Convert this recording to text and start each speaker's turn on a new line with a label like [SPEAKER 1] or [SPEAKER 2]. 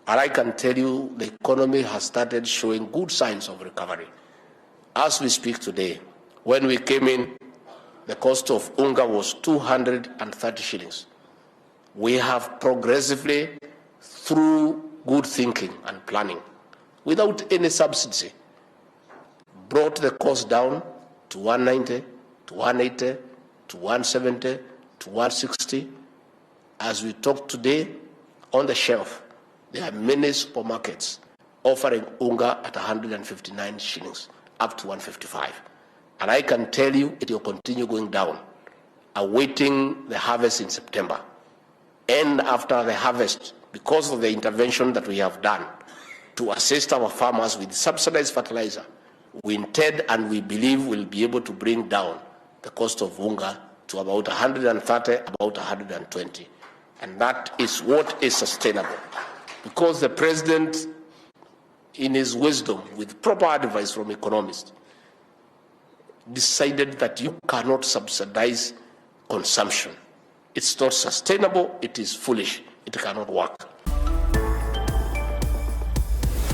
[SPEAKER 1] And I can tell you the economy has started showing good signs of recovery. As we speak today, when we came in, the cost of Unga was 230 shillings. We have progressively, through good thinking and planning, without any subsidy, brought the cost down to 190, to 180, to 170, to 160. As we talk today, on the shelf, there are many supermarkets offering Unga at 159 shillings, up to 155. And I can tell you it will continue going down, awaiting the harvest in September. And after the harvest, because of the intervention that we have done to assist our farmers with subsidized fertilizer, we intend and we believe we'll be able to bring down the cost of Unga to about 130, about 120. And that is what is sustainable. Because the president, in his wisdom, with proper advice from economists, decided that you cannot subsidize consumption. It's not sustainable, it is foolish, it cannot work.